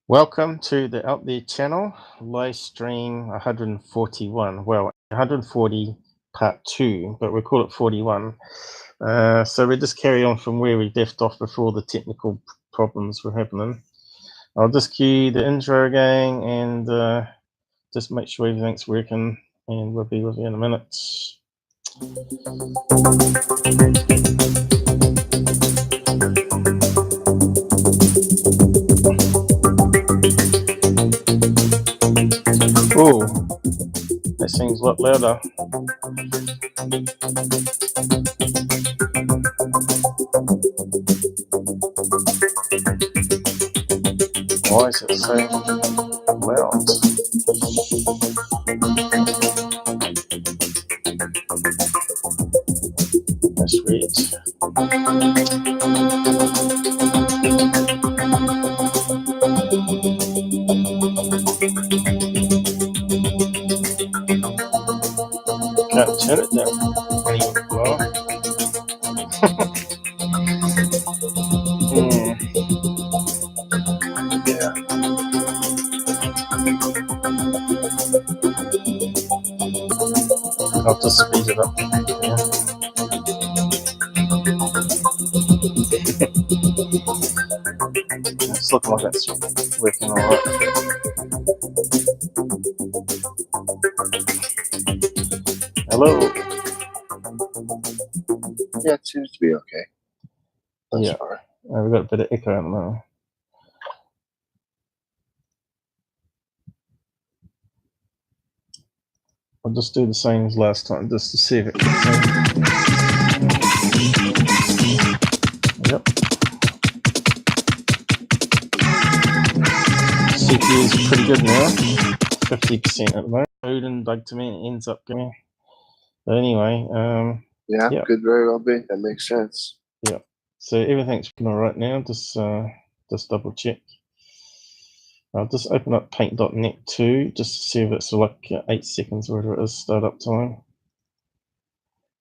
Welcome to the Out There channel, live stream 141. Well, 140 part 2, but we call it 41. So we just carry on from where we left off before the technical problems were happening. I'll just cue the intro again and just make sure everything's working, and we'll be with you in a minute. Oh, that seems a lot louder. Why is it so loud? That's weird. Can't turn it down anymore. Yeah. I'll just speed it up. Yeah. It's looking like it's working alright. Hello. Yeah, it seems to be okay. Yeah. We've got a bit of echo at the moment. I'll just do the same as last time, just to see if it gets in. Yep. CPU is pretty good now. 50% at the moment. Odin dug to me and it ends up going. But anyway, yeah, could very well be. That makes sense. Yeah. So everything's all right now. Just double check. I'll just open up paint.net too, just to see if it's like 8 seconds, whatever it is, startup time.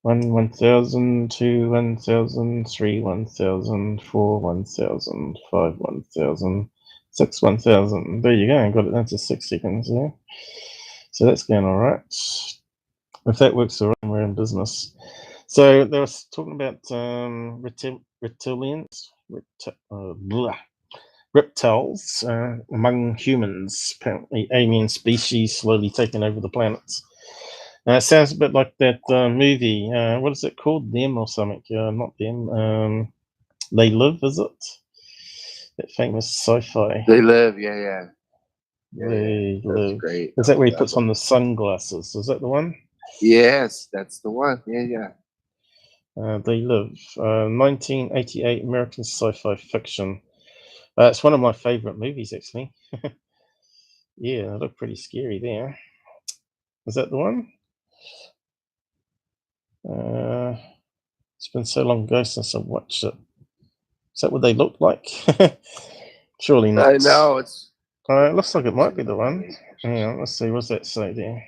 1,000, 2, 1,000, 3, 1,000, 4, 1,000, 5, 1,000, 6, 1,000. There you go. I got it down to 6 seconds there. So that's going all right. If that works all right, we're in business. So they were talking about reptiles among humans, apparently alien species slowly taking over the planets. It sounds a bit like that movie. What is it called? Them or something? Not Them. They Live, is it? That famous sci-fi. They Live, yeah. They Live. That's great. Is that where he puts on the sunglasses? Is that the one? Yes, that's the one. Yeah. They Live. 1988 American sci-fi fiction. It's one of my favorite movies, actually. Yeah, it looked pretty scary there. Is that the one? It's been so long ago since I watched it. Is that what they look like? Surely not. I know. It looks like it might be the one. Hang on, let's see. What's that say there?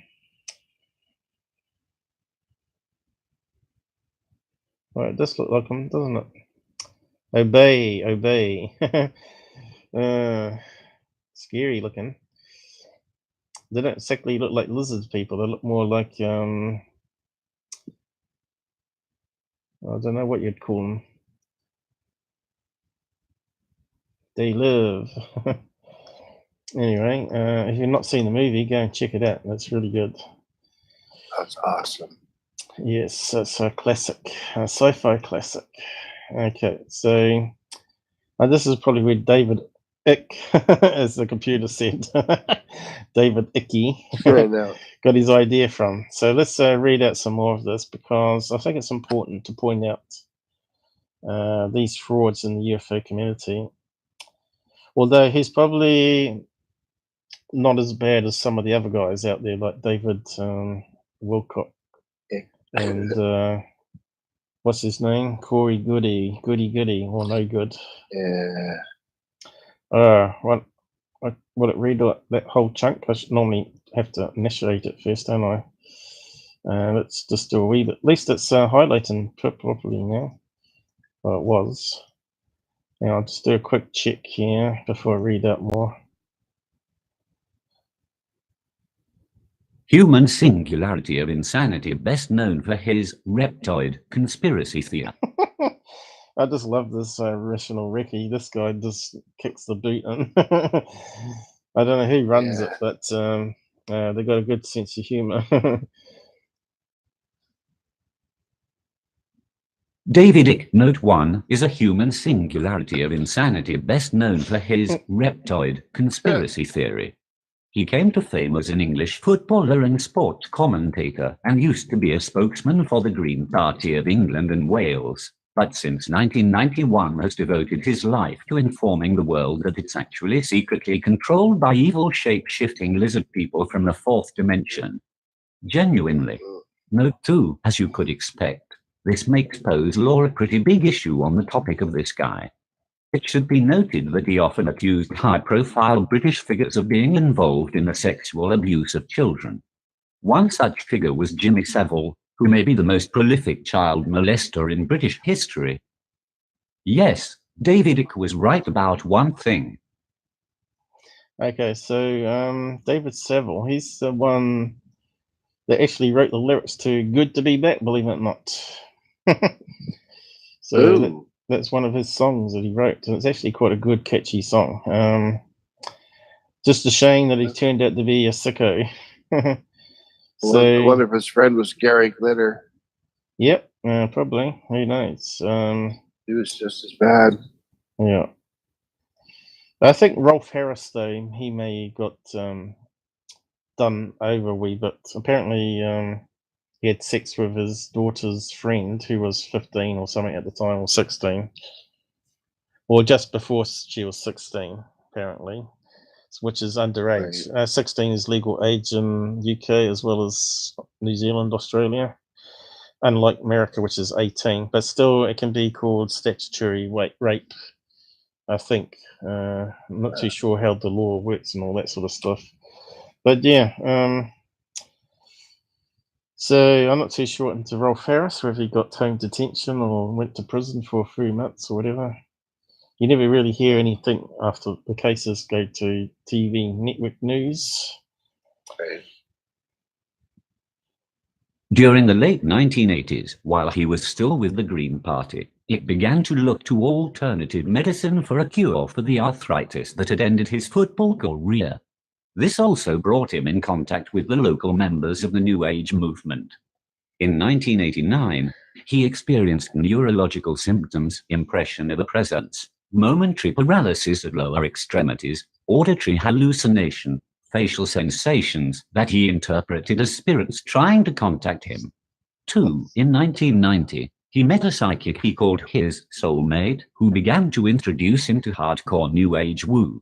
Well, it does look like them, doesn't it? Obey. Scary looking. They don't exactly look like lizard people. They look more like I don't know what you'd call them. They Live. Anyway, if you've not seen the movie, go and check it out. That's really good. That's awesome. Yes, it's a classic, a sci-fi classic. Okay, so this is probably where David Icke, as the computer said, David Icke, got his idea from. So let's read out some more of this, because I think it's important to point out these frauds in the UFO community. Although he's probably not as bad as some of the other guys out there, like David Wilcock and what's his name? Corey Goody, or no good. Yeah. Will it read that whole chunk? I should normally have to initiate it first, don't I? Let's just do a wee bit. At least it's highlighting properly now. Well, it was. Now I'll just do a quick check here before I read out more. Human singularity of insanity, best known for his reptoid conspiracy theory. I just love this original Ricky. This guy just kicks the boot in. I don't know who runs it, but they've got a good sense of humor. David Icke, Note 1, is a human singularity of insanity, best known for his reptoid conspiracy theory. He came to fame as an English footballer and sports commentator, and used to be a spokesman for the Green Party of England and Wales, but since 1991 has devoted his life to informing the world that it's actually secretly controlled by evil shape-shifting lizard people from the fourth dimension. Genuinely. Note 2, as you could expect, this makes Poe's law a pretty big issue on the topic of this guy. It should be noted that he often accused high-profile British figures of being involved in the sexual abuse of children. One such figure was Jimmy Savile, who may be the most prolific child molester in British history. Yes, David Icke was right about one thing. Okay, so David Savile, he's the one that actually wrote the lyrics to "Good to Be Back," believe it or not. So that's one of his songs that he wrote, and it's actually quite a good, catchy song. Just a shame that he turned out to be a sicko. So I wonder if his friend was Gary Glitter. Yep, probably. Who knows? He was just as bad. Yeah. I think Rolf Harris, though, he may have got done over a wee bit. Apparently, he had sex with his daughter's friend, who was 15 or something at the time, or 16. Or just before she was 16, apparently, which is underage. Right. 16 is legal age in UK as well as New Zealand, Australia, unlike America, which is 18. But still, it can be called statutory rape, I think. I'm not too sure how the law works and all that sort of stuff. But yeah, so I'm not too sure what happened to Rolf Harris, whether he got home detention or went to prison for 3 months or whatever. You never really hear anything after the cases go to TV network news. Right. During the late 1980s, while he was still with the Green Party, it began to look to alternative medicine for a cure for the arthritis that had ended his football career. This also brought him in contact with the local members of the New Age movement. In 1989, he experienced neurological symptoms, impression of a presence, momentary paralysis of lower extremities, auditory hallucination, facial sensations that he interpreted as spirits trying to contact him. 2. In 1990, he met a psychic he called his soulmate, who began to introduce him to hardcore New Age woo.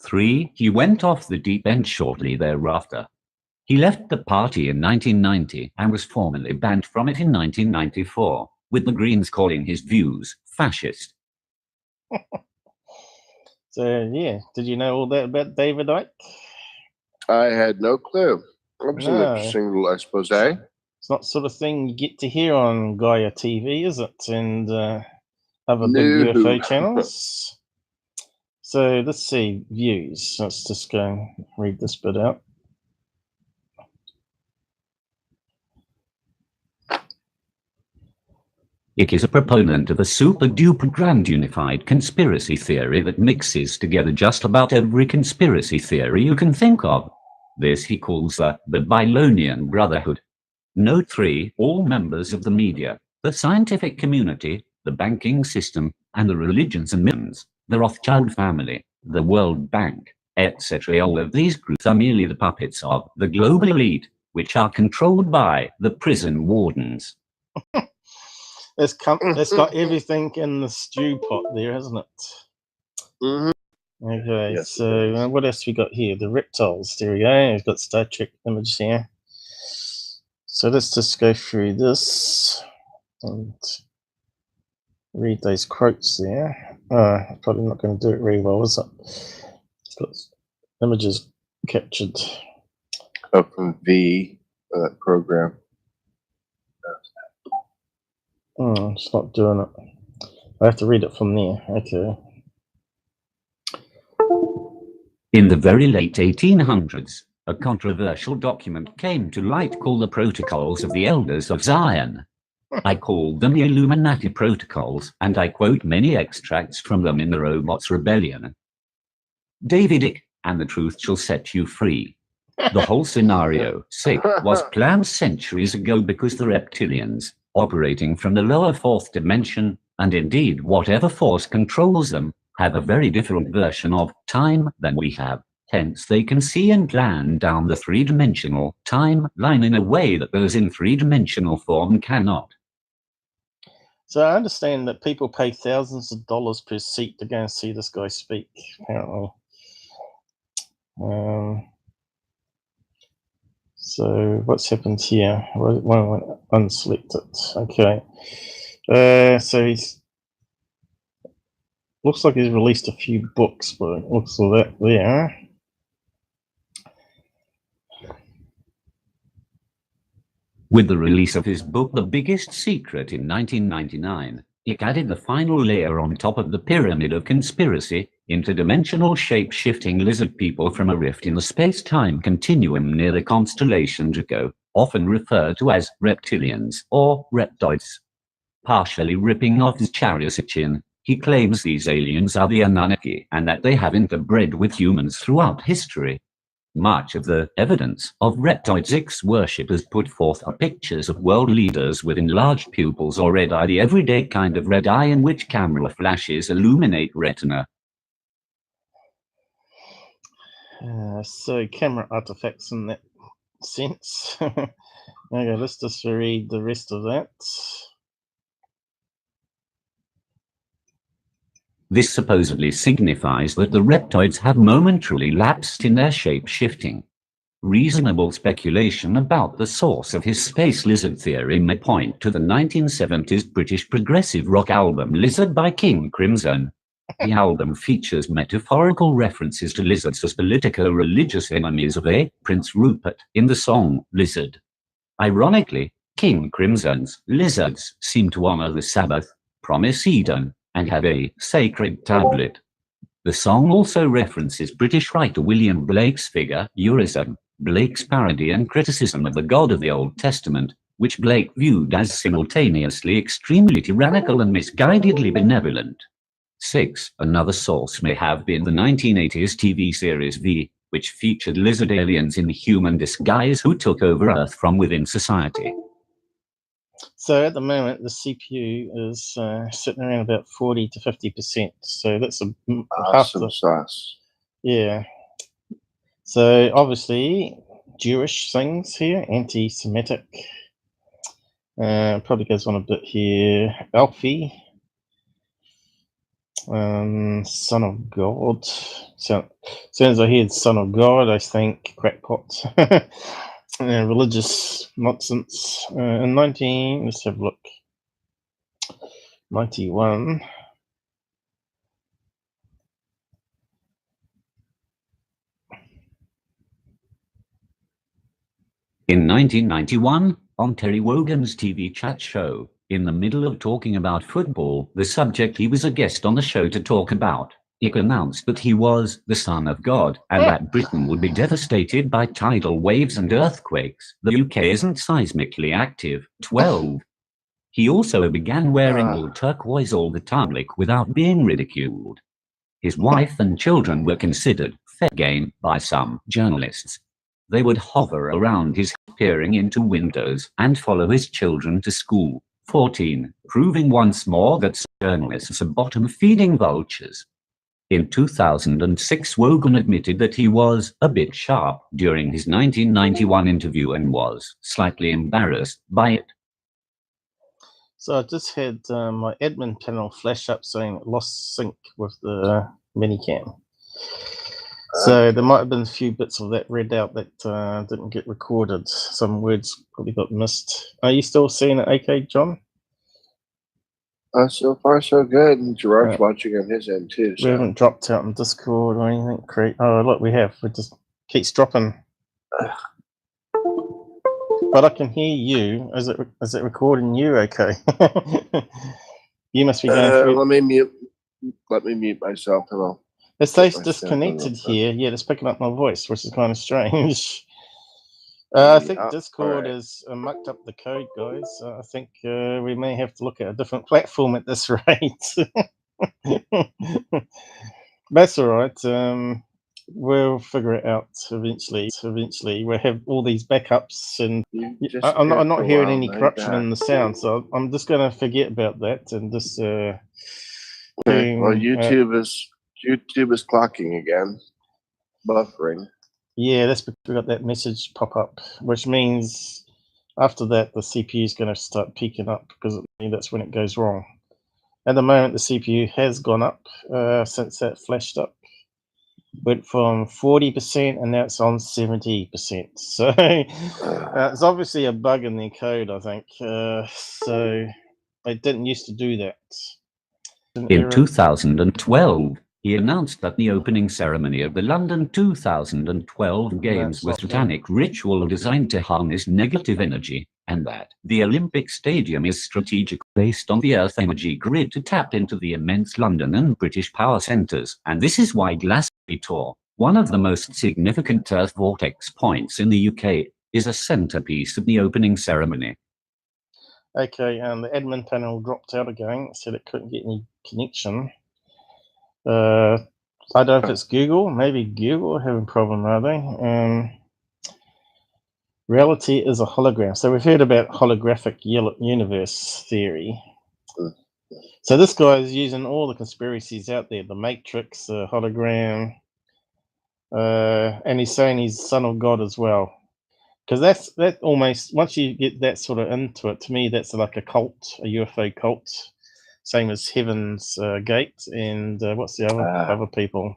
3. He went off the deep end shortly thereafter. He left the party in 1990 and was formally banned from it in 1994, with the Greens calling his views fascist. So yeah, did you know all that about David Icke? I had no clue. That was an interesting little expose. It's not the sort of thing you get to hear on Gaia TV, is it? And other big UFO channels. So let's see, views. Let's just go and read this bit out. Icke is a proponent of a super-duper grand unified conspiracy theory that mixes together just about every conspiracy theory you can think of. This he calls the Babylonian Brotherhood. Note 3, all members of the media, the scientific community, the banking system, and the religions and millions, the Rothschild family, the World Bank, etc. All of these groups are merely the puppets of the global elite, which are controlled by the prison wardens. It's got everything in the stew pot there, hasn't it? Okay, yes, so what else we got here? The reptiles. There we go. We've got Star Trek image here. So let's just go through this and read those quotes there. Probably not going to do it very well, is it? Got images captured. Up from V, that program. It's not doing it. I have to read it from there. Okay. In the very late 1800s, a controversial document came to light called the Protocols of the Elders of Zion. I called them the Illuminati Protocols, and I quote many extracts from them in the Robots Rebellion. David Icke, and the truth shall set you free. The whole scenario, was planned centuries ago because the reptilians, operating from the lower fourth dimension, and indeed whatever force controls them, have a very different version of time than we have. Hence they can see and plan down the three-dimensional timeline in a way that those in three-dimensional form cannot. So I understand that people pay thousands of dollars per seat to go and see this guy speak, apparently. So what's happened here? One unselected. Okay. So he's looks like he's released a few books, but it looks like that there. With the release of his book The Biggest Secret in 1999, Icke added the final layer on top of the pyramid of conspiracy, interdimensional shape-shifting lizard people from a rift in the space-time continuum near the constellation Draco, often referred to as reptilians or reptoids. Partially ripping off his Charyosichin, he claims these aliens are the Anunnaki and that they have interbred with humans throughout history. Much of the evidence of reptoids Icke's worshippers put forth are pictures of world leaders with enlarged pupils or red eye, the everyday kind of red eye in which camera flashes illuminate retina. So camera artifacts in that sense. Okay, let's just read the rest of that. This supposedly signifies that the reptoids have momentarily lapsed in their shape-shifting. Reasonable speculation about the source of his space lizard theory may point to the 1970s British progressive rock album Lizard by King Crimson. The album features metaphorical references to lizards as politico-religious enemies of Prince Rupert in the song Lizard. Ironically, King Crimson's lizards seem to honor the Sabbath, promise Eden, and have a sacred tablet. The song also references British writer William Blake's figure, Urizen, Blake's parody and criticism of the God of the Old Testament, which Blake viewed as simultaneously extremely tyrannical and misguidedly benevolent. 6. Another source may have been the 1980s TV series V, which featured lizard aliens in human disguise who took over Earth from within society. So at the moment, the CPU is sitting around about 40 to 50%. So that's half the sauce. Yeah. So obviously, Jewish things here, anti-Semitic. Probably goes on a bit here. Alfie, Son of God. So sounds like he's Son of God. I think crackpot. Religious nonsense. In let's have a look. 91. In 1991, on Terry Wogan's TV chat show, in the middle of talking about football, the subject he was a guest on the show to talk about, Icke announced that he was the Son of God and that Britain would be devastated by tidal waves and earthquakes. The UK isn't seismically active. 12. He also began wearing all turquoise all the time without being ridiculed. His wife and children were considered fair game by some journalists. They would hover around his house, peering into windows, and follow his children to school. 14. Proving once more that journalists are bottom-feeding vultures. In 2006, Wogan admitted that he was a bit sharp during his 1991 interview and was slightly embarrassed by it. So I just had my admin panel flash up saying lost sync with the minicam. So there might have been a few bits of that read out that didn't get recorded. Some words probably got missed. Are you still seeing it, AK, John? So far, so good. And Gerard's watching on his end, too. So. We haven't dropped out on Discord or anything. Oh, look, we have. We just keeps dropping. But I can hear you. Is it recording you okay? You must be going through... Let me mute myself. Hello. It says disconnected here. Yeah, it's picking up my voice, which is kind of strange. I think Discord has mucked up the code, guys. I think we may have to look at a different platform at this rate. That's all right. We'll figure it out eventually. We'll have all these backups, and I'm not hearing any corruption in the sound, so I'm just going to forget about that and just. Okay. Well, YouTube is clocking again, buffering. Yeah, that's because we got that message pop up, which means after that the CPU is going to start peaking up because that's when it goes wrong. At the moment, the CPU has gone up since that flashed up. Went from 40% and now it's on 70%. So it's obviously a bug in their code, I think. So they didn't used to do that. In 2012, he announced that the opening ceremony of the London 2012 Games was a satanic ritual designed to harness negative energy, and that the Olympic Stadium is strategic based on the Earth energy grid to tap into the immense London and British power centres. And this is why Glastonbury Tor, one of the most significant Earth vortex points in the UK, is a centrepiece of the opening ceremony. Okay, and the admin panel dropped out again, said it couldn't get any connection. I don't know if it's Google. Maybe Google having a problem, are they? Reality is a hologram. So we've heard about holographic universe theory. So this guy is using all the conspiracies out there, the Matrix, the hologram, and he's saying he's son of God as well. Because that almost, once you get that sort of into it, to me that's like a cult, a UFO cult, same as Heaven's Gate and what's the other people?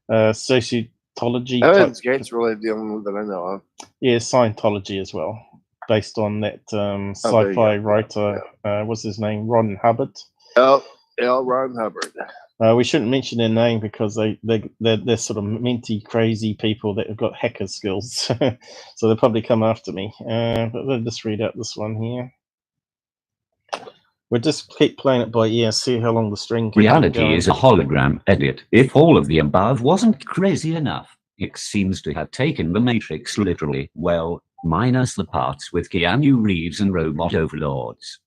Sociology. Heaven's Gate's really the only one that I know of. Yeah, Scientology as well, based on that sci-fi writer. What's his name? Ron Hubbard. L. Ron Hubbard. We shouldn't mention their name because they're sort of minty, crazy people that have got hacker skills. So they'll probably come after me. But we'll just read out this one here. We'll just keep playing it by ear, see how long the string can Reality is a hologram edit. If all of the above wasn't crazy enough, it seems to have taken the Matrix literally, well, minus the parts with Keanu Reeves and robot overlords.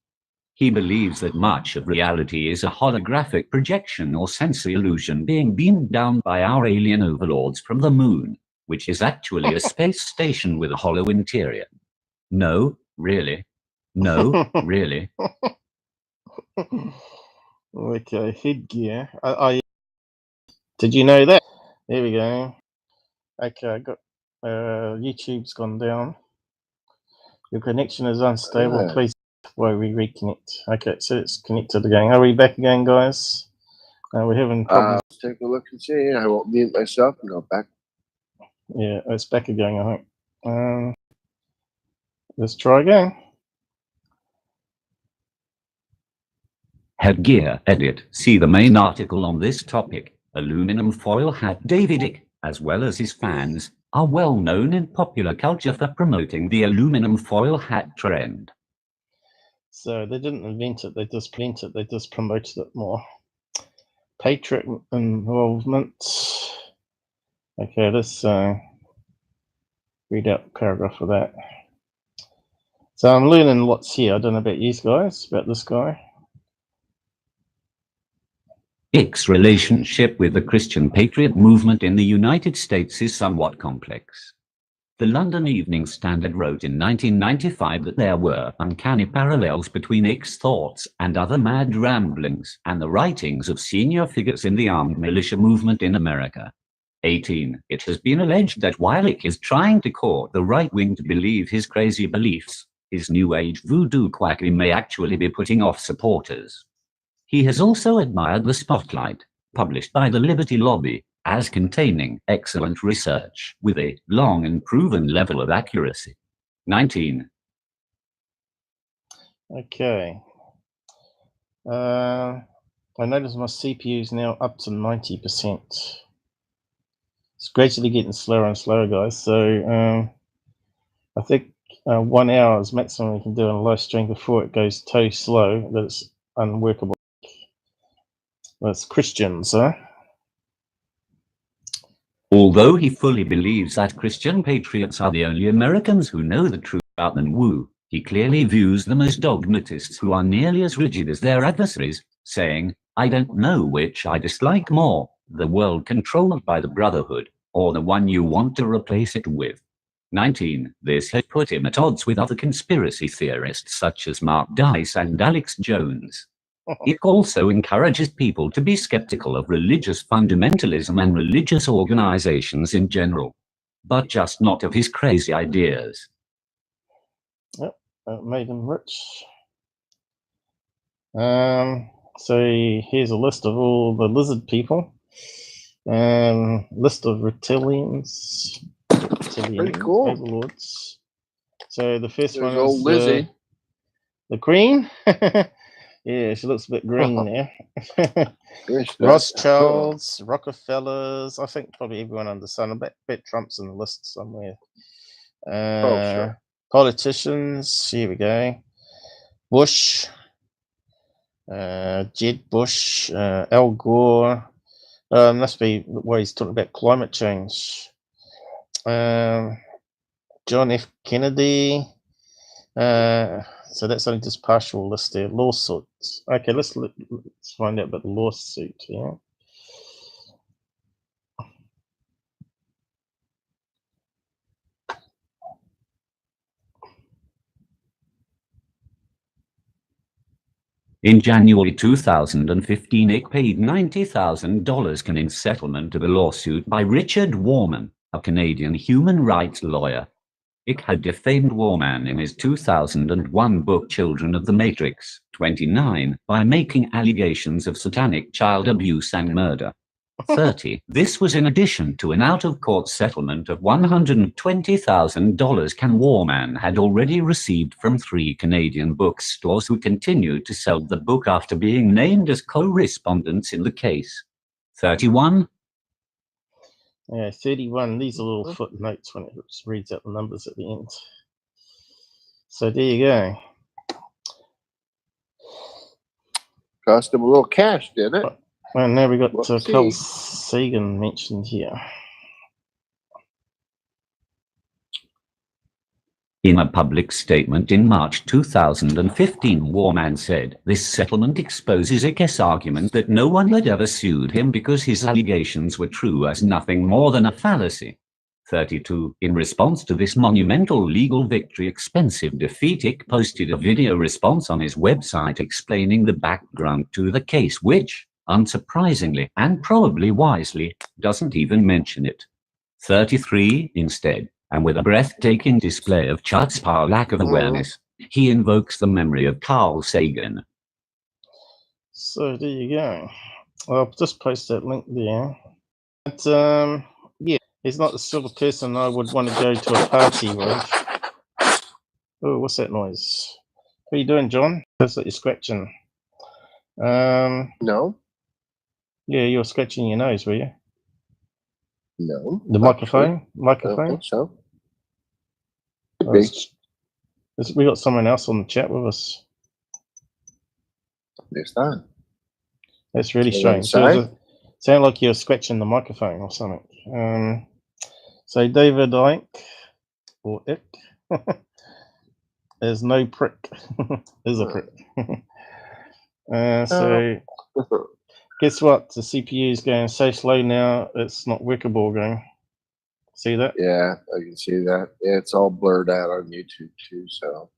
He believes that much of reality is a holographic projection or sensory illusion being beamed down by our alien overlords from the moon, which is actually a space station with a hollow interior. No, really. No, really. Okay, headgear. Did you know that? There we go. Okay, I got YouTube's gone down. Your connection is unstable. Please while we reconnect. Okay, so it's connected again. Are we back again, guys? We're having problems. Take a look and see. I won't mute myself and go back. Yeah, it's back again, I think. Let's try again. Headgear edit. See the main article on this topic. Aluminum foil hat David Icke, as well as his fans, are well known in popular culture for promoting the aluminum foil hat trend. So they didn't invent it, they just promoted it more. Patriot involvement. Okay, let's read out the paragraph of that. So I'm learning lots here. I don't know about you guys, about this guy. Icke's relationship with the Christian Patriot movement in the United States is somewhat complex. The London Evening Standard wrote in 1995 that there were uncanny parallels between Icke's thoughts and other mad ramblings and the writings of senior figures in the armed militia movement in America. 18. It has been alleged that while Icke is trying to court the right wing to believe his crazy beliefs, his New Age voodoo quackery may actually be putting off supporters. He has also admired the Spotlight, published by the Liberty Lobby, as containing excellent research with a long and proven level of accuracy. 19. Okay. I notice my CPU is now up to 90%. It's gradually getting slower and slower, guys. So I think 1 hour is maximum we can do on a live stream before it goes so slow that it's unworkable. That's Christians, huh? Although he fully believes that Christian patriots are the only Americans who know the truth about the Wu, he clearly views them as dogmatists who are nearly as rigid as their adversaries, saying, "I don't know which I dislike more, the world controlled by the Brotherhood, or the one you want to replace it with." 19. This has put him at odds with other conspiracy theorists such as Mark Dice and Alex Jones. It also encourages people to be skeptical of religious fundamentalism and religious organizations in general, but just not of his crazy ideas. Yep, that made him rich. So here's a list of all the lizard people. List of reptilians. Pretty cool. Overlords. So the first There's one old is Lizzie. The Queen. Yeah, she looks a bit green there. Yes, Rothschilds, Rockefellers. I think probably everyone under the sun. I bet Trump's in the list somewhere. Sure. Politicians. Here we go. Bush. Jeb Bush. Al Gore. Must be where he's talking about climate change. John F. Kennedy. So that's only just partial list there. Lawsuits. Okay, let's find out about the lawsuit here. In January 2015, Icke paid $90,000 in settlement of a lawsuit by Richard Warman, a Canadian human rights lawyer. Icke had defamed Warman in his 2001 book Children of the Matrix, 29, by making allegations of satanic child abuse and murder. 30. This was in addition to an out-of-court settlement of $120,000 Warman had already received from 3 Canadian bookstores who continued to sell the book after being named as co-respondents in the case. 31. Yeah, 31. These are little footnotes when it reads out the numbers at the end. So there you go. Cost him a little cash, didn't it? And now we got Carl Sagan mentioned here. In a public statement in March 2015, Warman said, "This settlement exposes Icke's argument that no one had ever sued him because his allegations were true as nothing more than a fallacy." 32. In response to this monumental legal victory, expensive defeat, Icke posted a video response on his website explaining the background to the case, which, unsurprisingly, and probably wisely, doesn't even mention it. 33. Instead, and with a breathtaking display of chutzpah lack of awareness, he invokes the memory of Carl Sagan. So there you go. I'll just post that link there. But yeah, he's not the sort of person I would want to go to a party with. Oh, what's that noise? What are you doing, John? That's like you're scratching. No. Yeah, you were scratching your nose, were you? No. The microphone? Microphone? I don't think so. We got someone else on the chat with us. It's not. That's really strange. Sound like you're scratching the microphone or something. So David Icke, or Icke, there's no prick. There's a prick. So guess what? The CPU is going so slow now, it's not workable again. See that? Yeah, I can see that. Yeah, it's all blurred out on YouTube too, so.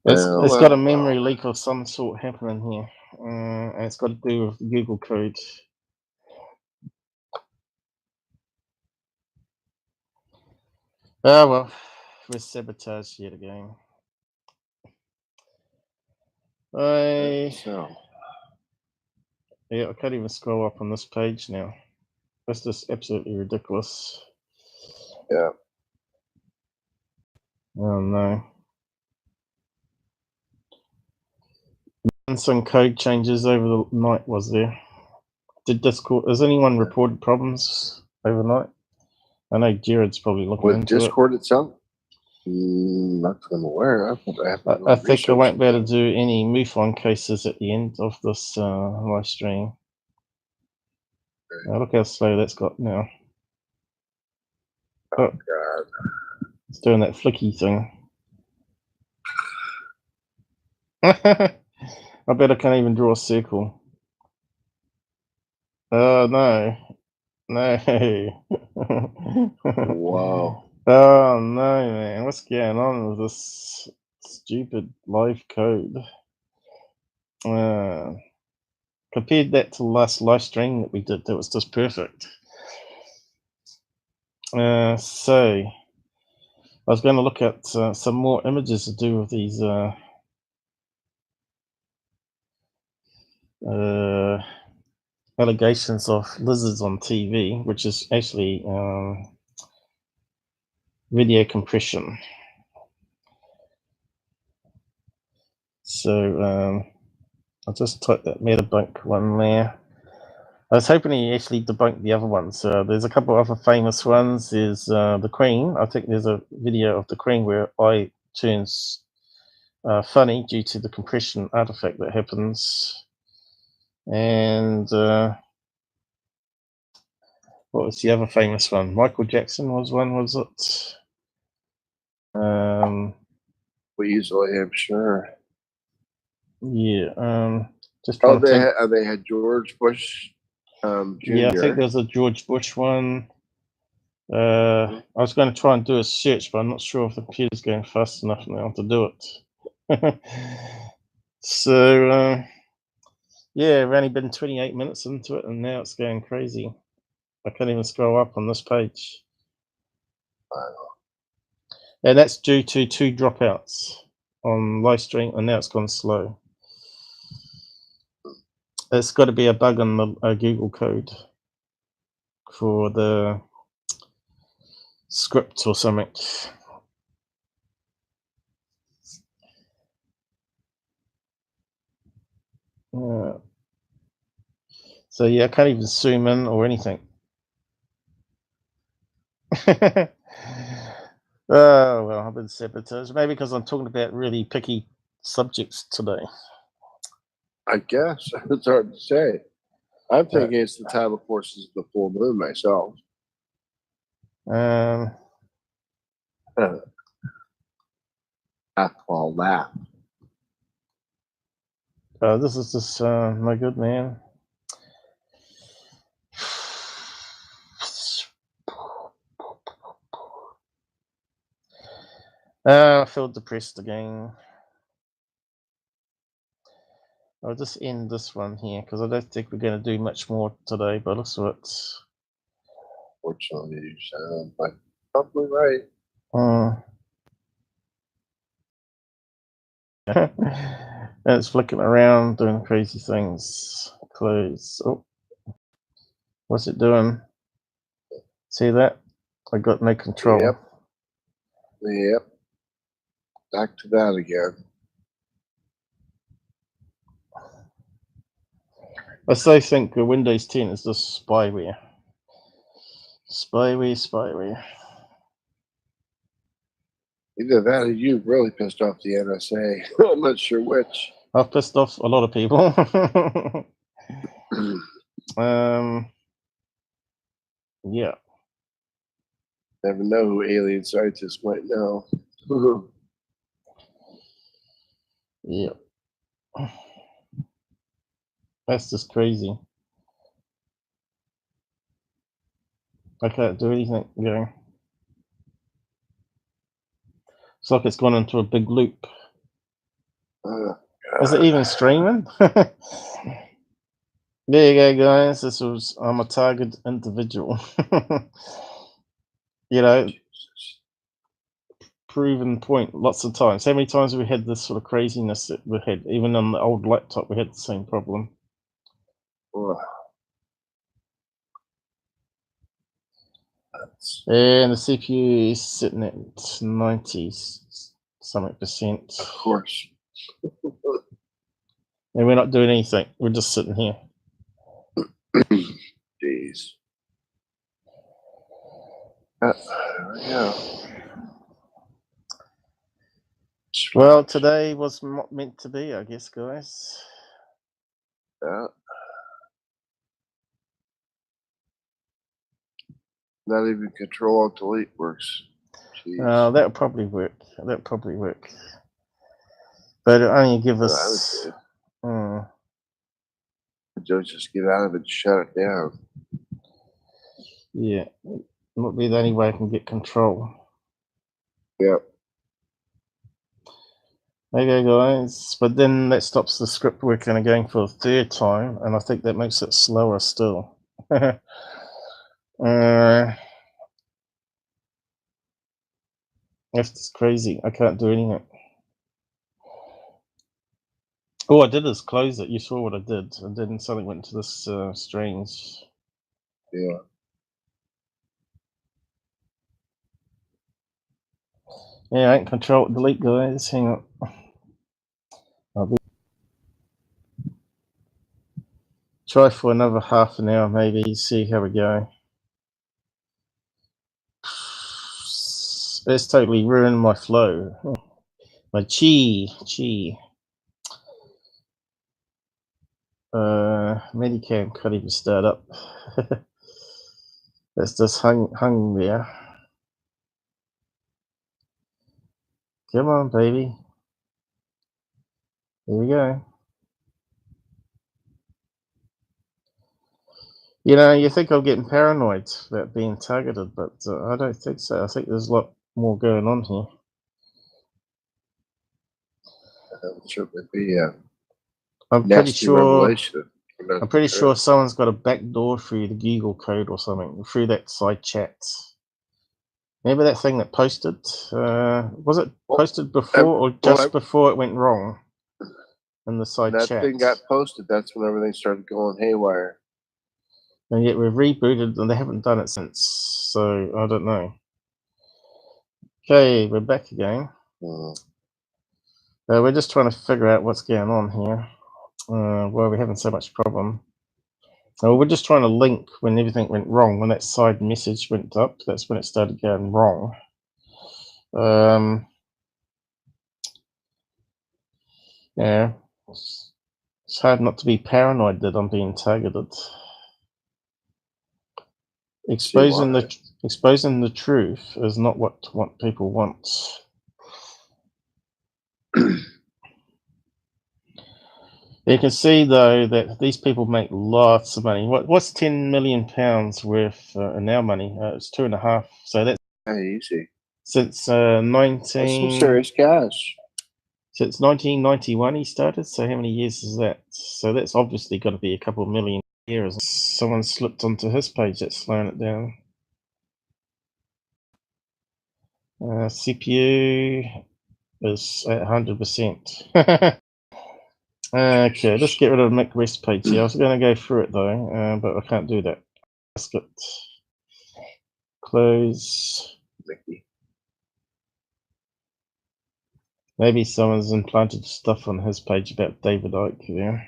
It's got a memory leak of some sort happening here. And it's got to do with Google code. Oh well, we're sabotaged yet again. Yeah, I can't even scroll up on this page now. That's just absolutely ridiculous. Yeah. Oh no. And some code changes over the night, was there? Did Discord, has anyone reported problems overnight? I know Jared's probably looking into Discord itself? Not that I'm aware of. I think I won't be able to do any MUFON cases at the end of this live stream. Oh, look how slow that's got now. Oh, God. It's doing that flicky thing. I bet I can't even draw a circle. Oh, no. No. Wow. Oh, no, man. What's going on with this stupid live code? Compared that to the last live stream that we did, that was just perfect. So I was going to look at some more images to do with these allegations of lizards on TV, which is actually video compression. So I'll just type that Metabunk one there. I was hoping he actually debunked the other ones. There's a couple of other famous ones. There's the Queen. I think there's a video of the Queen where I turns funny due to the compression artifact that happens. And what was the other famous one? Michael Jackson was one, was it? We easily have, sure. Yeah. Just Oh, trying to think. they had George Bush Jr. Yeah, I think there's a George Bush one. I was going to try and do a search, but I'm not sure if the computer's going fast enough now to do it. So, yeah, we've only been 28 minutes into it, and now it's going crazy. I can't even scroll up on this page. And that's due to 2 dropouts on live stream, and now it's gone slow. It's got to be a bug on the Google code for the script or something. So yeah, I can't even zoom in or anything. Oh well, I've been sabotaged. Maybe because I'm talking about really picky subjects today. I guess it's hard to say. I'm thinking it's the time of forces of the full moon myself. After all that. This is just no good, man. I feel depressed again. I'll just end this one here because I don't think we're going to do much more today, but looks like it's. Fortunately, you sound like probably right. And it's flicking around, doing crazy things. Close. Oh, what's it doing? See that? I got no control. Yep. Back to that again. I still think Windows 10 is just spyware. Spyware. Either that or you really pissed off the NSA. I'm not sure which. I've pissed off a lot of people. Yeah. Never know who alien scientists might know. Yeah. That's just crazy. I can't do anything going. It's like it's gone into a big loop. Is it even streaming? There you go, guys. I'm a target individual. You know, proven point lots of times. How many times have we had this sort of craziness that we had? Even on the old laptop, we had the same problem. And the CPU is sitting at 90-something%. Of course. And we're not doing anything. We're just sitting here. Jeez. There we go. Well, today was not meant to be, I guess, guys. Yeah. Not even Control Alt Delete works. Jeez. That'll probably work. That'll probably work. But it'll only give Well, us. Don't just get out of it and shut it down. Yeah, might be the only way I can get control. Yep. Okay, guys, but then that stops the script working again for a third time, and I think that makes it slower still. That's crazy. I can't do anything. All I did is close it. You saw what I did, and then something went into this strange. Yeah. Yeah, I ain't Control Delete, guys. Hang on. Try for another half an hour, maybe. See how we go. It's totally ruined my flow. My chi. Medicam can't even start up. It's just hung there. Come on, baby. Here we go. You know, you think I'm getting paranoid about being targeted, but I don't think so. I think there's a lot more going on here. That would certainly be a I'm pretty nasty sure. revelation. I'm pretty sure someone's got a back door through the Google code or something, through that side chat. Maybe that thing that posted, was it posted before or just before it went wrong in the side that chat? thing got posted, that's when everything started going haywire. And yet we've rebooted and they haven't done it since, so I don't know. Okay, we're back again. We're just trying to figure out what's going on here. Why we're having so much problem. We're just trying to link when everything went wrong. When that side message went up, that's when it started going wrong. Yeah, it's hard not to be paranoid that I'm being targeted. Exposing the truth is not what people want. You can see though that these people make lots of money. What's £10 million worth in our money? It's 2.5. So that's easy. Since That's some serious cash. Since 1991 he started. So how many years is that? So that's obviously got to be a couple of million years. Someone slipped onto his page that's slowing it down. CPU is at 100%. Okay, let's get rid of the Mick West page here. I was going to go through it though, but I can't do that. Let's get close. Maybe someone's implanted stuff on his page about David Icke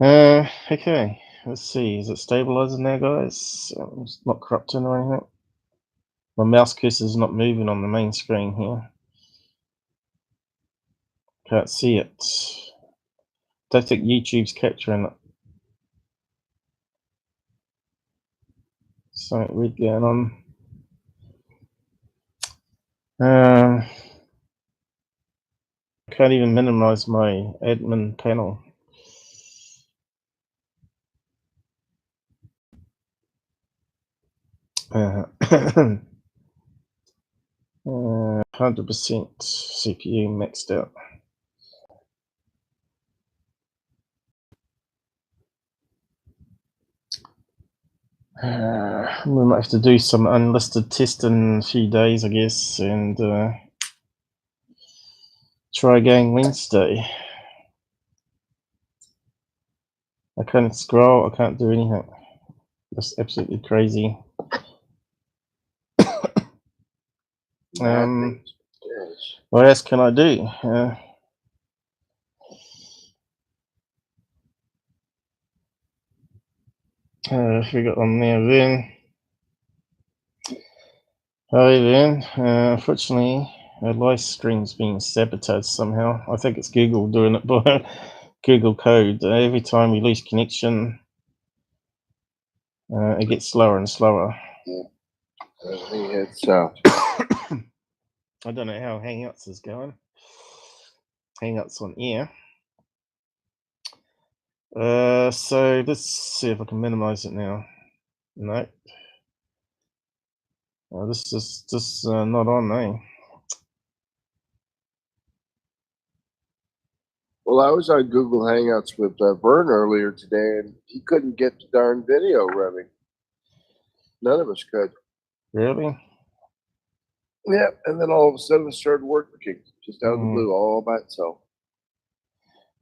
there. Okay, let's see. Is it stabilizing now, guys? It's not corrupting or anything. My mouse cursor is not moving on the main screen here. Can't see it. Don't think YouTube's capturing it. Something weird going on. Can't even minimize my admin panel. Uh, 100% CPU maxed out. We might have to do some unlisted testing in a few days, I guess, and try again Wednesday. I can't scroll, I can't do anything. That's absolutely crazy. What else can I do? If we got on there then. Hi then. Unfortunately, our live stream's being sabotaged somehow. I think it's Google doing it by Google code. Every time we lose connection, It gets slower and slower. Let me head south. I don't know how Hangouts is going. Hangouts on air. So let's see if I can minimize it now. No. Oh, this is just not on, eh? Well, I was on Google Hangouts with Vern earlier today, and he couldn't get the darn video running. None of us could. Really? Yeah, and then all of a sudden it started working, just out of the blue, all by itself.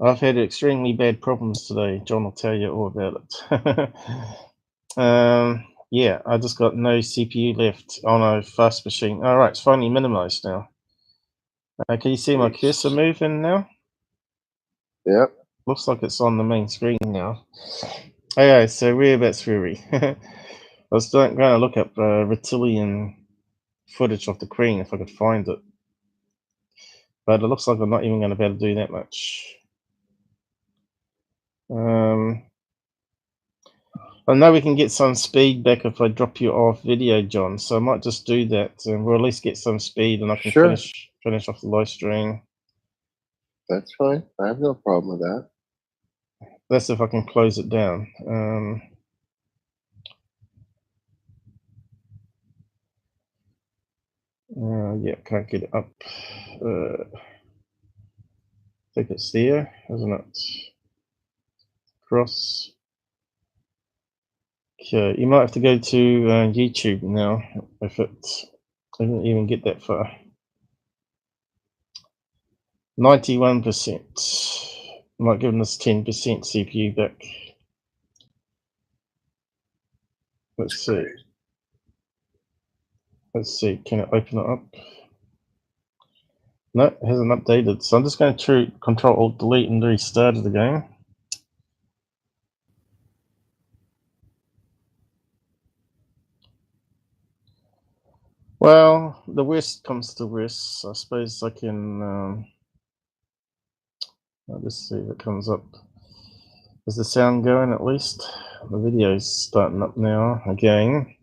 I've had extremely bad problems today. John will tell you all about it. Yeah, I just got no CPU left on a fast machine. All right, it's finally minimized now. Can you see my cursor moving now? Yep. Looks like it's on the main screen now. Okay, so whereabouts were we? I was going to look up reptilian footage of the Queen if I could find it. But it looks like I'm not even going to be able to do that much. I know we can get some speed back if I drop you off video, John. So I might just do that, and we'll at least get some speed, and I can finish off the live stream. That's fine. I have no problem with that. That's if I can close it down. Yeah, can't get it up. I think it's there, isn't it? Cross. Okay, you might have to go to YouTube now if it didn't even get that far. 91%. Might give us 10% CPU back. Let's see. Let's see, can it open it up? No, it hasn't updated. So I'm just going to Control-Alt-Delete and restart it again. Well, the worst comes to worst. I suppose I can. I'll just see if it comes up. Is the sound going at least? The video's starting up now again.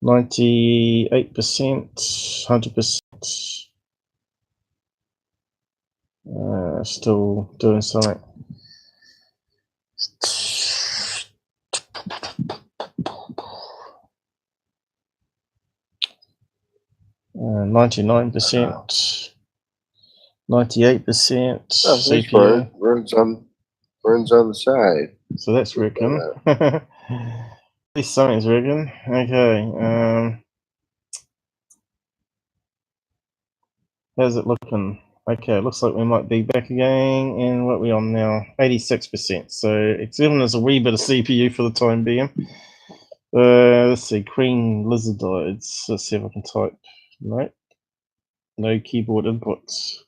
98%, 100%. Still doing something. 99%, 98% CPU. Burns on the side. So that's working. At least something's working. Okay. How's it looking? Okay, it looks like we might be back again. And what are we on now? 86%. So it's giving us a wee bit of CPU for the time being. Let's see, Queen Lizardides. Let's see if I can type. No. No keyboard inputs.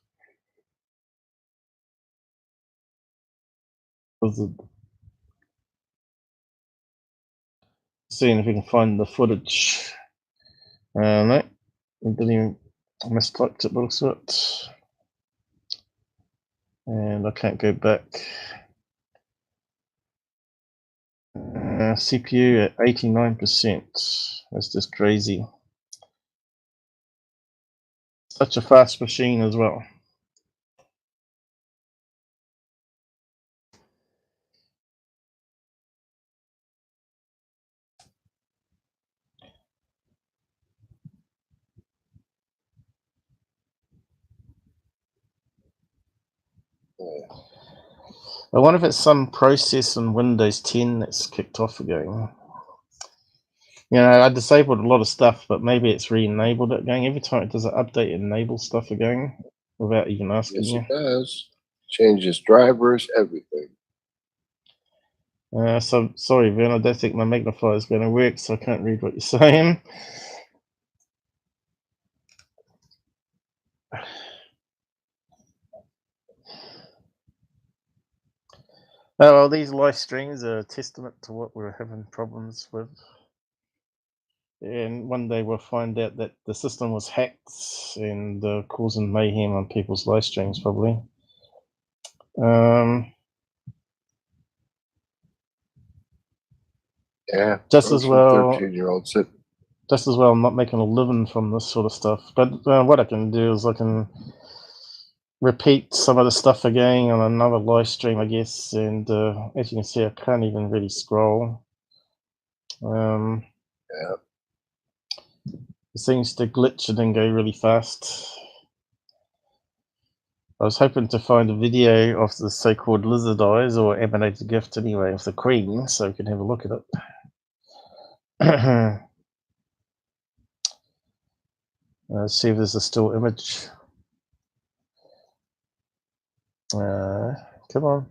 Lizard. Seeing if we can find the footage. No. We didn't even mistyped it, looks like it. And I can't go back. CPU at 89%. That's just crazy. Such a fast machine as well. I wonder if it's some process in Windows 10 that's kicked off again. You know, I disabled a lot of stuff, but maybe it's re-enabled it again. Every time it does an update, it enables stuff again without even asking you. Yes, it does. Changes drivers, everything. So sorry, Vern, I don't think my magnifier is going to work, so I can't read what you're saying. Oh, well, these live streams are a testament to what we're having problems with. And one day we'll find out that the system was hacked and causing mayhem on people's live streams, probably. Yeah. Just as well. 13-year-old sit. Just as well, I'm not making a living from this sort of stuff. But what I can do is I can repeat some of the stuff again on another live stream, I guess. And as you can see, I can't even really scroll. Yeah. It seems to glitch and then go really fast. I was hoping to find a video of the so-called lizard eyes, or emanated gift anyway, of the queen, so we can have a look at it. Let's see if there's a still image. Come on.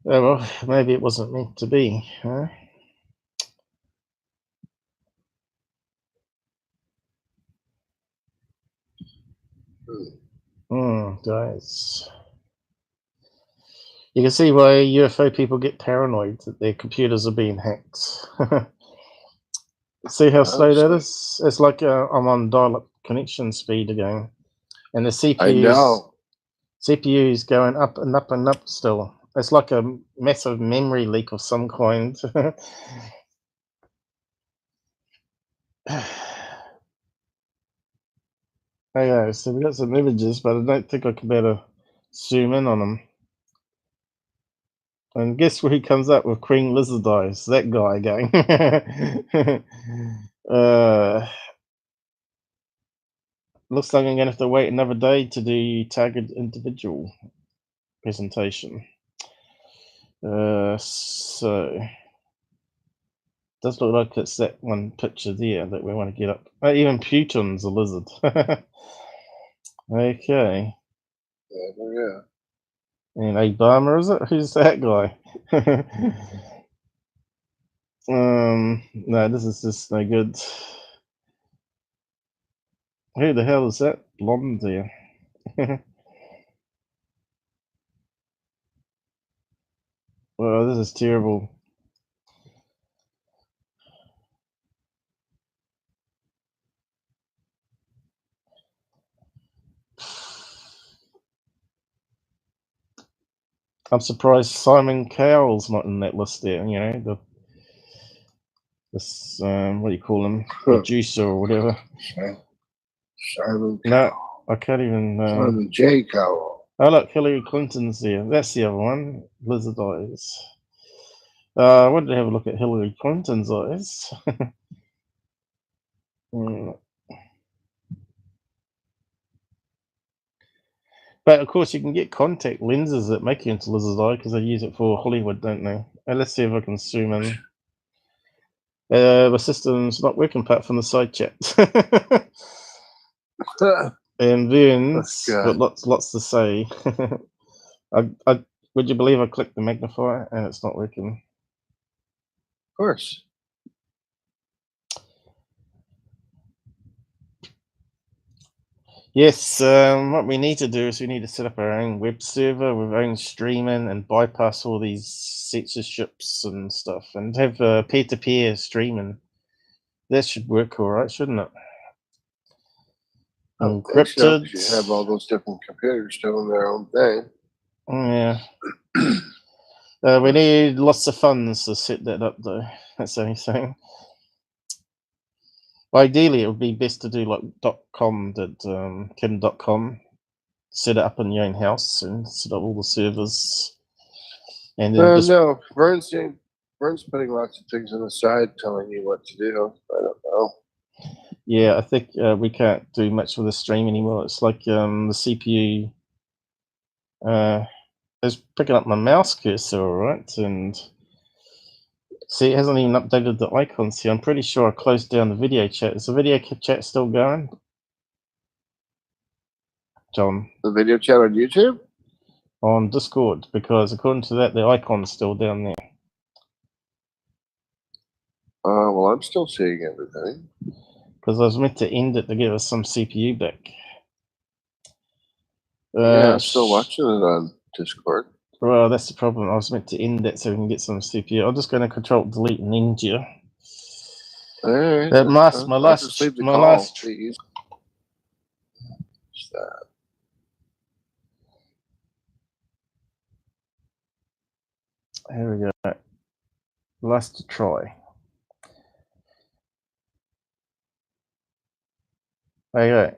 Oh, well, maybe it wasn't meant to be, huh? Guys. You can see why UFO people get paranoid that their computers are being hacked. See how slow that is? It's like I'm on dial-up connection speed again. And the CPU is going up and up and up still. It's like a massive memory leak of some kind. Okay, so we got some images, but I don't think I can better zoom in on them. And guess where he comes up with Queen Lizard Eyes? That guy again. Looks like I'm going to have to wait another day to do target individual presentation. So does look like it's that one picture there that we want to get up. Even Putin's a lizard. Okay. Yeah. And Obama, is it? Who's that guy? No, this is just no good. Who the hell is that blonde there? Well, this is terrible. I'm surprised Simon Cowell's not in that list there. You know, this what do you call him? Producer or whatever. Simon Cowell. No, I can't even. Simon J. Cowell. Oh look, Hillary Clinton's there. That's the other one. Lizard eyes. I wanted to have a look at Hillary Clinton's eyes. But of course, you can get contact lenses that make you into lizard eye because they use it for Hollywood, don't they? Let's see if I can zoom in. The system's not working apart from the side chat. And Vern's got lots to say. Would you believe I clicked the magnifier and it's not working? Of course. Yes, what we need to do is we need to set up our own web server with our own streaming and bypass all these censorships and stuff and have peer-to-peer streaming. That should work all right, shouldn't it? Encrypted. You have all those different computers doing their own thing. Yeah. We need lots of funds to set that up, though. That's the only thing. Ideally, it would be best to do like .com, Kim.com, set it up in your own house and set up all the servers. And then no, Vern's putting lots of things on the side, telling you what to do. I don't know. Yeah, I think we can't do much with the stream anymore. It's like the CPU is picking up my mouse cursor, all right, and see, it hasn't even updated the icons here. I'm pretty sure I closed down the video chat. Is the video chat still going, John? The video chat on YouTube? On Discord, because according to that, the icon's still down there. Well, I'm still seeing everything. Because I was meant to end it to give us some CPU back. Yeah, I'm still watching it on Discord. Well, that's the problem. I was meant to end that so we can get some CPU. I'm just going to Control Delete and end you. All right. That That's fine. my I'll just leave the my call. last. Please. Stop. Here we go. Last try. There you go.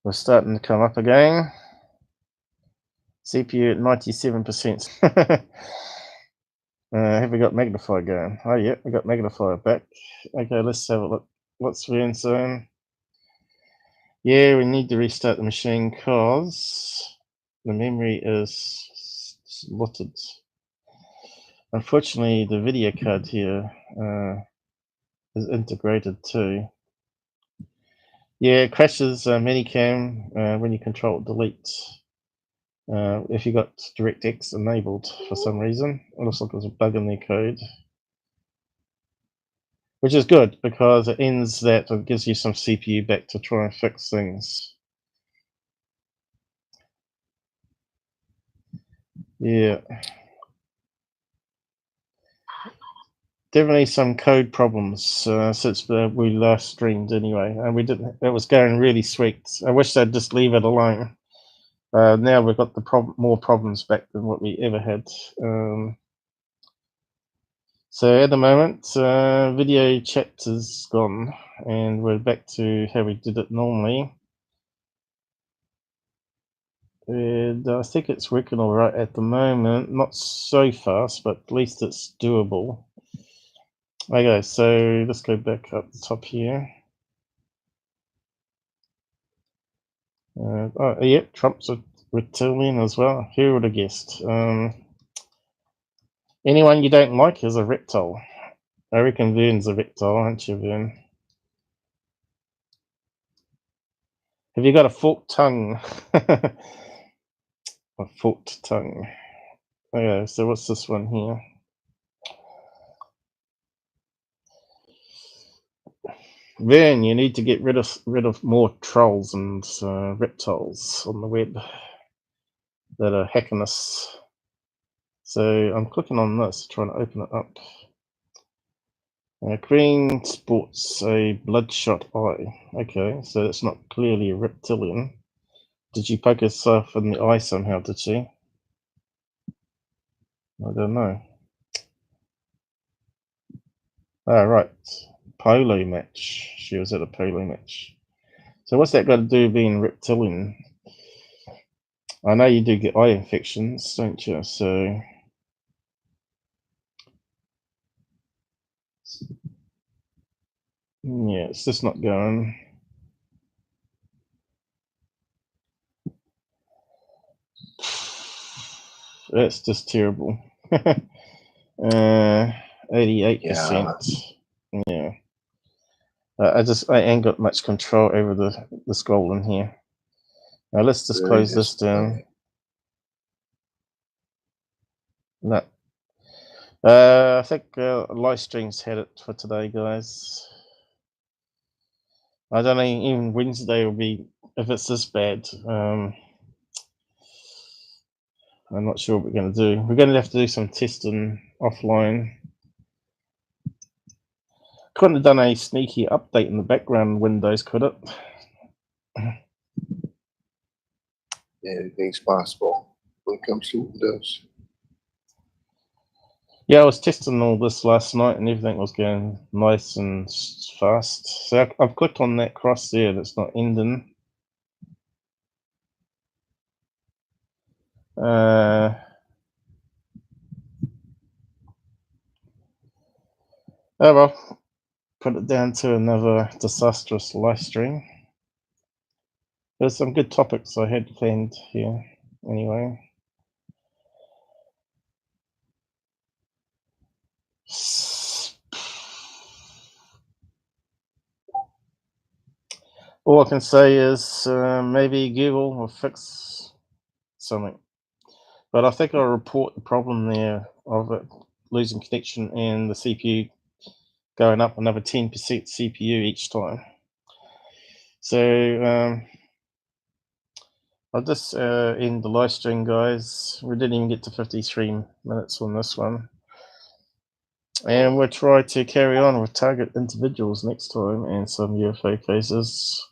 We're starting to come up again. CPU at 97%. Have we got magnifier going? Oh yeah, we got magnifier back. Okay, let's have a look. What's Vern saying? Yeah, we need to restart the machine because the memory is slotted. Unfortunately, the video card here is integrated too. Yeah, it crashes Minicam when you control delete. If you got DirectX enabled for some reason, it looks like there's a bug in their code. Which is good because it ends that and gives you some CPU back to try and fix things. Yeah. Definitely some code problems since we last streamed anyway, and we didn't. It was going really sweet. I wish they'd just leave it alone. Now we've got the more problems back than what we ever had. So at the moment, video chat is gone, and we're back to how we did it normally. And I think it's working all right at the moment. Not so fast, but at least it's doable. Okay, so let's go back up the top here. Oh, yeah, Trump's a reptilian as well. Who would have guessed? Anyone you don't like is a reptile. I reckon Vern's a reptile, aren't you, Vern? Have you got a forked tongue? A forked tongue. Okay, so what's this one here? Vern, you need to get rid of more trolls and reptiles on the web that are hacking us. So I'm clicking on this, trying to open it up. Green sports a bloodshot eye. Okay, so it's not clearly a reptilian. Did she poke herself in the eye somehow, did she? I don't know. Oh, right. Polo match. She was at a polo match. So what's that got to do with being reptilian? I know you do get eye infections, don't you? So yeah, it's just not going. That's just terrible. 88%. Yeah. I ain't got much control over the scroll in here. Now let's just close this down. No. I think live streams had it for today, guys. I don't know, even Wednesday will be, if it's this bad. I'm not sure what we're going to do. We're going to have to do some testing offline. Couldn't have done a sneaky update in the background Windows, could it? Yeah, anything's possible when it comes to Windows. Yeah, I was testing all this last night and everything was going nice and fast. So I've clicked on that cross there that's not ending. Oh well, put it down to another disastrous live stream. There's some good topics I had planned here anyway. All I can say is maybe Google will fix something. But I think I'll report the problem there of it losing connection and the CPU going up another 10% CPU each time. So I'll just end the live stream, guys. We didn't even get to 53 minutes on this one. And we'll try to carry on with target individuals next time and some UFO cases.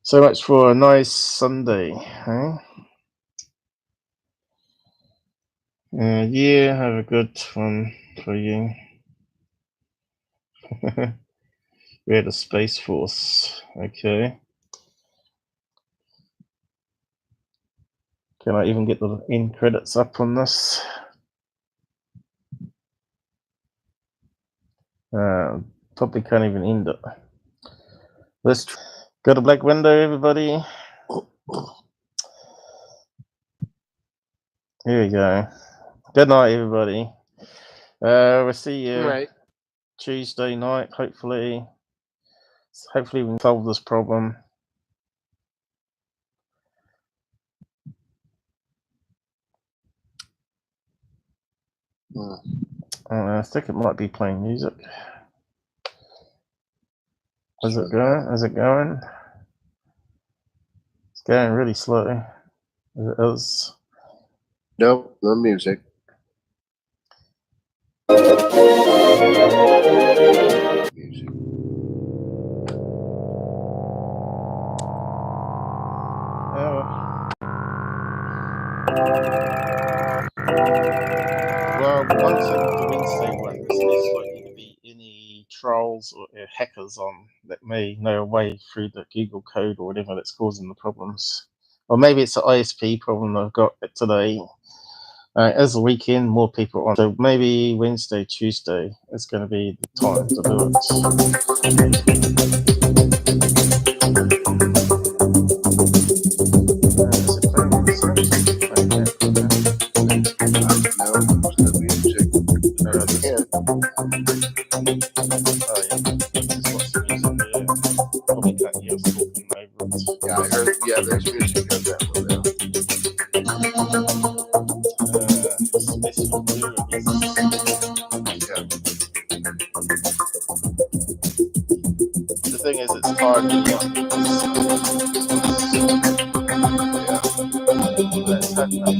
So much for a nice Sunday, huh? Yeah, have a good one for you. We're the Space Force, okay. Can I even get the end credits up on this? Probably can't even end it. Let's got a black window, everybody. Here we go. Good night, everybody. We'll see you Right. Tuesday night, hopefully. Hopefully we can solve this problem. I think it might be playing music. Is it going? Is it going? It's going really slow. It is. Nope, no music. Music. Well, once in the Wednesday ones, there's likely to be any trolls or hackers on that may know a way through the Google code or whatever that's causing the problems. Or maybe it's an ISP problem I've got today. As the weekend, more people on. So maybe Wednesday, Tuesday is going to be the time to do it. Yeah, I heard. Yeah, there's music on that one now. The thing is, it's hard to get. That's hard enough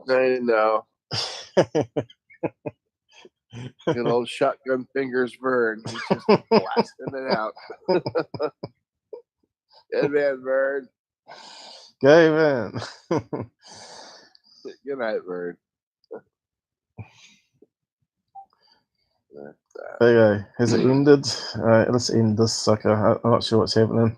I know. Good old shotgun fingers Vern. He's just blasting it out. Good man, Vern. Good man. Good night, Vern. Okay, has it ended? Alright, let's end this sucker. I'm not sure what's happening.